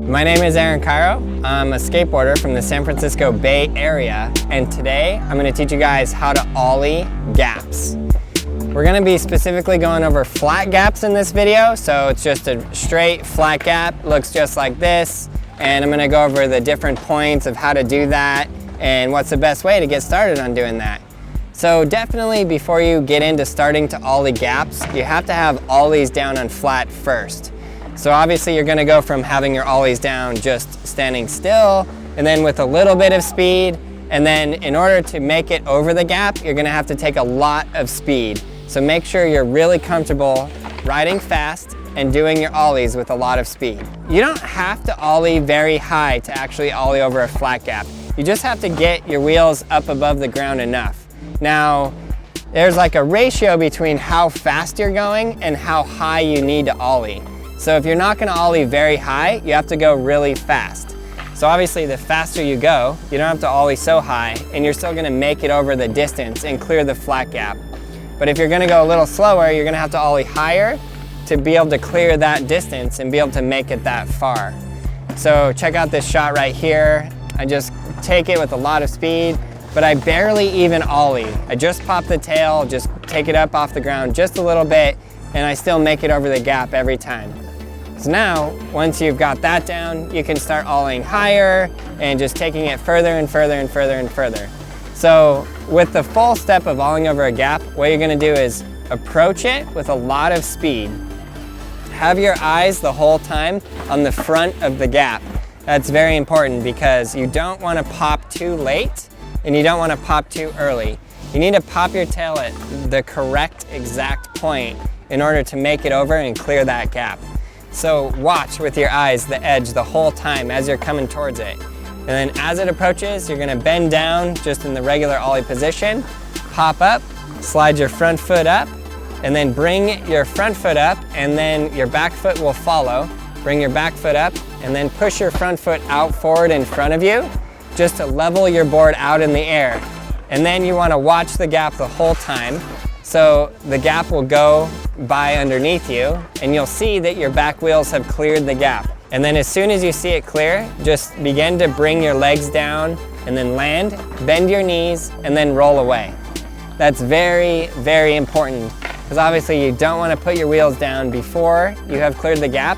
My name is Kyro. I'm a skateboarder from the San Francisco Bay Area, and today I'm going to teach you guys how to ollie gaps. We're going to be specifically going over flat gaps in this video, so it's just a straight flat gap, looks just like this, and I'm going to go over the different points of how to do that and what's the best way to get started on doing that. So definitely before you get into starting to ollie gaps, you have to have ollies down on flat first. So obviously you're going to go from having your ollies down just standing still, and then with a little bit of speed, and then in order to make it over the gap, you're going to have to take a lot of speed. So make sure you're really comfortable riding fast and doing your ollies with a lot of speed. You don't have to ollie very high to actually ollie over a flat gap. You just have to get your wheels up above the ground enough. Now, there's like a ratio between how fast you're going and how high you need to ollie. So if you're not going to ollie very high, you have to go really fast. So obviously the faster you go, you don't have to ollie so high, and you're still going to make it over the distance and clear the flat gap. But if you're going to go a little slower, you're going to have to ollie higher to be able to clear that distance and be able to make it that far. So check out this shot right here. I just take it with a lot of speed, but I barely even ollie. I just pop the tail, just take it up off the ground just a little bit, and I still make it over the gap every time. So now, once you've got that down, you can start ollieing higher and just taking it further and further and further and further. So with the full step of ollieing over a gap, what you're gonna do is approach it with a lot of speed. Have your eyes the whole time on the front of the gap. That's very important because you don't wanna pop too late and you don't wanna pop too early. You need to pop your tail at the correct exact point in order to make it over and clear that gap. So watch with your eyes the edge the whole time as you're coming towards it. And then as it approaches, you're gonna bend down just in the regular ollie position, pop up, slide your front foot up, and then bring your front foot up, and then your back foot will follow. Bring your back foot up, and then push your front foot out forward in front of you, just to level your board out in the air. And then you wanna watch the gap the whole time. So the gap will go by underneath you, and you'll see that your back wheels have cleared the gap. And then as soon as you see it clear, just begin to bring your legs down and then land, bend your knees, and then roll away. That's very, very important, because obviously you don't want to put your wheels down before you have cleared the gap.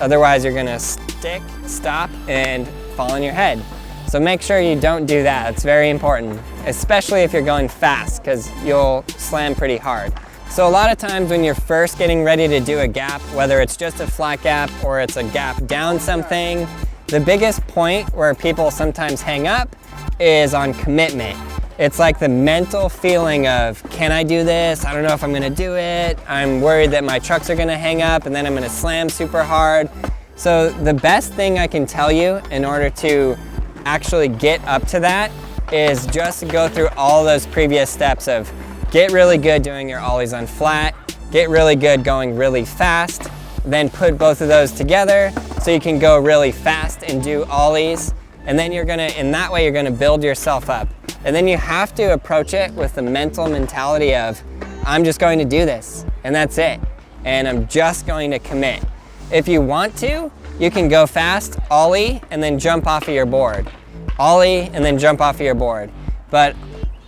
Otherwise you're going to stick, stop, and fall on your head. So make sure you don't do that. It's very important, especially if you're going fast, because you'll slam pretty hard. So a lot of times when you're first getting ready to do a gap, whether it's just a flat gap or it's a gap down something, the biggest point where people sometimes hang up is on commitment. It's like the mental feeling of, can I do this? I don't know if I'm gonna do it. I'm worried that my trucks are gonna hang up and then I'm gonna slam super hard. So the best thing I can tell you in order to actually get up to that is just go through all those previous steps of get really good doing your ollies on flat, get really good going really fast, then put both of those together so you can go really fast and do ollies, and then you're gonna, in that way you're gonna build yourself up. And then you have to approach it with the mental mentality of, I'm just going to do this, and that's it, and I'm just going to commit. If you want to, you can go fast, ollie, and then jump off of your board. Ollie, and then jump off of your board. But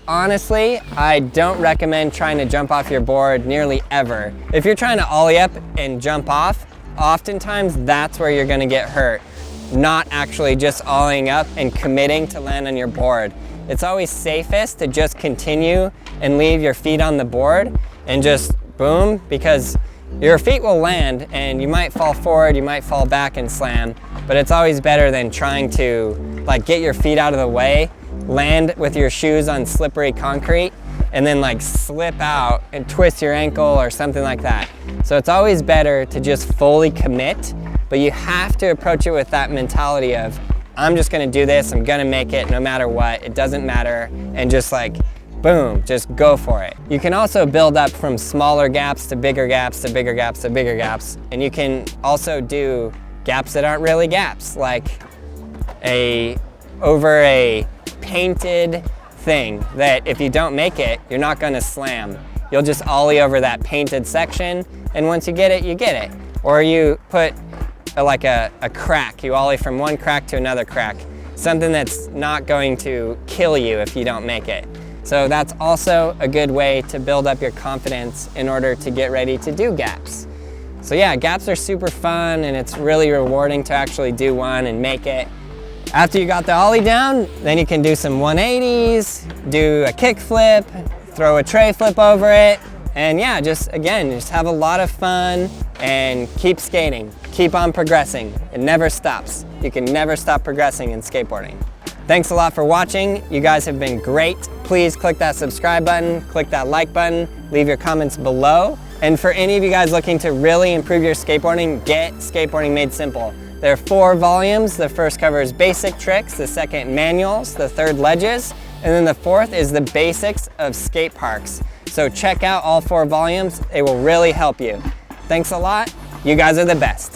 honestly, I don't recommend trying to jump off your board nearly ever. If you're trying to ollie up and jump off, oftentimes that's where you're gonna get hurt, not actually just ollieing up and committing to land on your board. It's always safest to just continue and leave your feet on the board and just boom, because your feet will land and you might fall forward, you might fall back and slam, but it's always better than trying to like get your feet out of the way, land with your shoes on slippery concrete, and then like slip out and twist your ankle or something like that. So it's always better to just fully commit, but you have to approach it with that mentality of, I'm just gonna do this, I'm gonna make it no matter what, it doesn't matter, and just like, boom, just go for it. You can also build up from smaller gaps to bigger gaps to bigger gaps to bigger gaps, and you can also do gaps that aren't really gaps, like over a painted thing that if you don't make it, you're not gonna slam. You'll just ollie over that painted section, and once you get it, you get it. Or you put like a crack. You ollie from one crack to another crack. Something that's not going to kill you if you don't make it. So that's also a good way to build up your confidence in order to get ready to do gaps. So yeah, gaps are super fun and it's really rewarding to actually do one and make it. After you got the ollie down, then you can do some 180s, do a kick flip, throw a tray flip over it, and yeah, just have a lot of fun and keep skating. Keep on progressing. It never stops. You can never stop progressing in skateboarding. Thanks a lot for watching. You guys have been great. Please click that subscribe button, click that like button, leave your comments below. And for any of you guys looking to really improve your skateboarding, get Skateboarding Made Simple. There are 4 volumes. The first covers basic tricks, the second manuals, the third ledges, and then the fourth is the basics of skate parks. So check out all 4 volumes. It will really help you. Thanks a lot. You guys are the best.